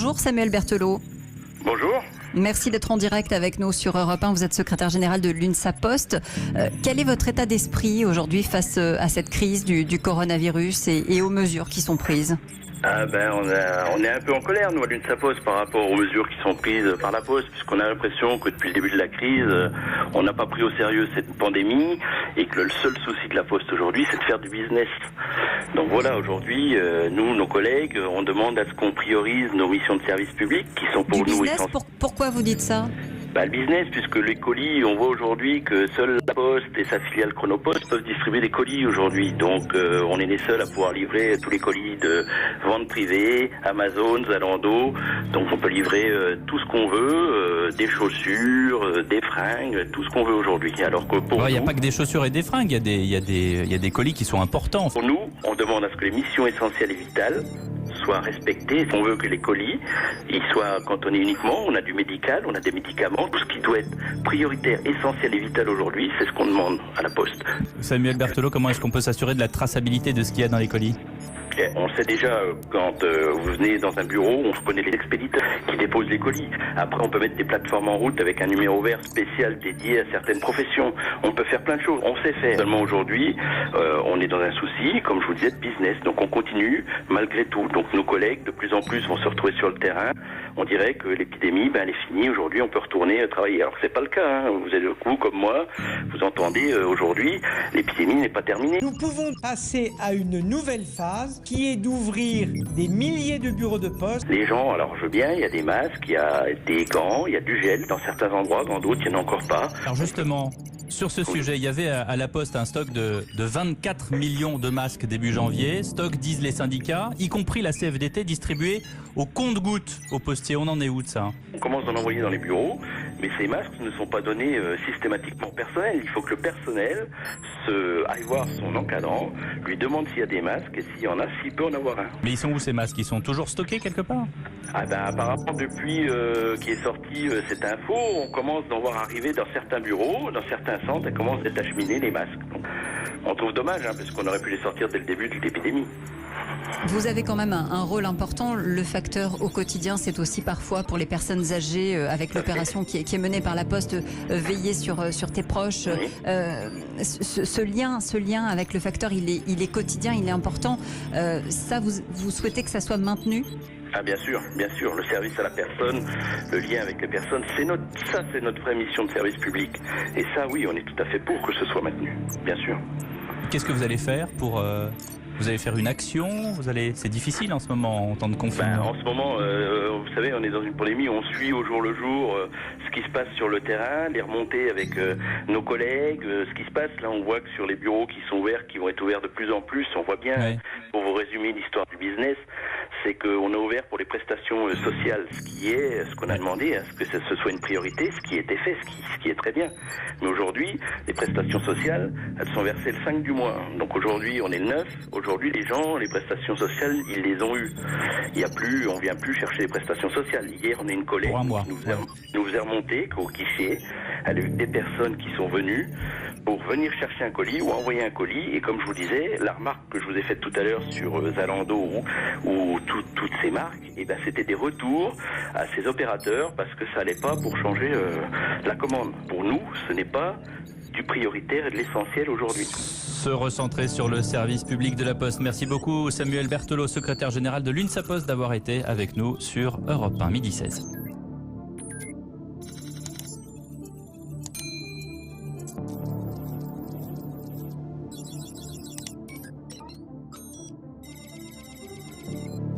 Bonjour Samuel Berthelot. Bonjour. Merci d'être en direct avec nous sur Europe 1. Vous êtes secrétaire général de l'UNSA Poste. Quel est votre état d'esprit aujourd'hui face à cette crise du coronavirus et aux mesures qui sont prises ? On est un peu en colère, nous, à l'UNSA Poste, par rapport aux mesures qui sont prises par la Poste, puisqu'on a l'impression que depuis le début de la crise, on n'a pas pris au sérieux cette pandémie, et que le seul souci de la Poste aujourd'hui, c'est de faire du business. Donc voilà, aujourd'hui, nous, nos collègues, on demande à ce qu'on priorise nos missions de service public, qui sont pour du nous business, essentielles. Pourquoi vous dites ça ? Le business, puisque les colis, on voit aujourd'hui que seule la Poste et sa filiale Chronopost peuvent distribuer des colis aujourd'hui. Donc on est les seuls à pouvoir livrer tous les colis de vente privée, Amazon, Zalando. Donc on peut livrer tout ce qu'on veut, des chaussures, des fringues, tout ce qu'on veut aujourd'hui. Alors que pour il n'y a pas que des chaussures et des fringues, il y a des colis qui sont importants. Pour nous, on demande à ce que les missions essentielles et vitales soient respectées. On veut que les colis, ils soient cantonnés uniquement. On a du médical, on a des médicaments. Tout ce qui doit être prioritaire, essentiel et vital aujourd'hui, c'est ce qu'on demande à la Poste. Samuel Berthelot, comment est-ce qu'on peut s'assurer de la traçabilité de ce qu'il y a dans les colis ? On sait déjà, quand vous venez dans un bureau, on connaît les expéditeurs qui déposent les colis. Après, on peut mettre des plateformes en route avec un numéro vert spécial dédié à certaines professions. On peut faire plein de choses, on sait faire. Seulement aujourd'hui, on est dans un souci, comme je vous disais, de business. Donc on continue malgré tout. Donc nos collègues, de plus en plus, vont se retrouver sur le terrain. On dirait que l'épidémie, elle est finie. Aujourd'hui, on peut retourner travailler. Alors c'est pas le cas. Vous comme moi, vous entendez aujourd'hui, l'épidémie n'est pas terminée. Nous pouvons passer à une nouvelle phase qui est d'ouvrir des milliers de bureaux de poste. Les gens, alors je veux bien, il y a des masques, il y a des gants, il y a du gel dans certains endroits, dans d'autres, il n'y en a encore pas. Alors justement, sur ce sujet, il y avait à la Poste un stock de 24 millions de masques début janvier, stock disent les syndicats, y compris la CFDT distribuée au compte-gouttes aux postiers. On en est où de ça ? On commence d'en envoyer dans les bureaux, mais ces masques ne sont pas donnés systématiquement au personnel. Il faut que le personnel aille voir son encadrant, lui demande s'il y a des masques et s'il y en a, s'il peut en avoir un. Mais ils sont où ces masques ? Ils sont toujours stockés quelque part ? Apparemment, depuis qu'est sortie cette info, on commence d'en voir arriver dans certains bureaux, dans certains centres, et commence d'être acheminés les masques. Donc, on trouve dommage, parce qu'on aurait pu les sortir dès le début de l'épidémie. Vous avez quand même un rôle important. Le facteur au quotidien, c'est aussi parfois pour les personnes âgées, avec l'opération qui est menée par la Poste, veiller sur tes proches. Oui. Ce lien avec le facteur, il est quotidien, il est important. Ça, vous souhaitez que ça soit maintenu ? Bien sûr. Le service à la personne, le lien avec les personnes, c'est notre vraie mission de service public. Et ça, oui, on est tout à fait pour que ce soit maintenu, bien sûr. Qu'est-ce que vous allez faire pour... Vous allez faire une action ? C'est difficile en ce moment, en temps de confinement. En ce moment, vous savez, on est dans une pandémie, on suit au jour le jour ce qui se passe sur le terrain, les remontées avec nos collègues, ce qui se passe. Là, on voit que sur les bureaux qui sont ouverts, qui vont être ouverts de plus en plus, on voit bien, ouais. Pour vous résumer l'histoire du business, c'est qu'on a ouvert pour les prestations sociales, ce qu'on a demandé, à ce que ce soit une priorité, ce qui était fait, ce qui est très bien. Mais aujourd'hui, les prestations sociales, elles sont versées le 5 du mois. Donc aujourd'hui, on est le 9. Aujourd'hui, les gens, les prestations sociales, ils les ont eues. On vient plus chercher les prestations sociales. Hier, on a une collègue qui nous faisait remonter qu'au guichet, elle a eu des personnes qui sont venues pour venir chercher un colis ou envoyer un colis. Et comme je vous disais, la remarque que je vous ai faite tout à l'heure sur Zalando ou toutes ces marques, c'était des retours à ces opérateurs parce que ça allait pas pour changer la commande. Pour nous, ce n'est pas du prioritaire et de l'essentiel aujourd'hui. Se recentrer sur le service public de la Poste. Merci beaucoup Samuel Berthelot, secrétaire général de l'UNSA Poste, d'avoir été avec nous sur Europe 1, 12h16.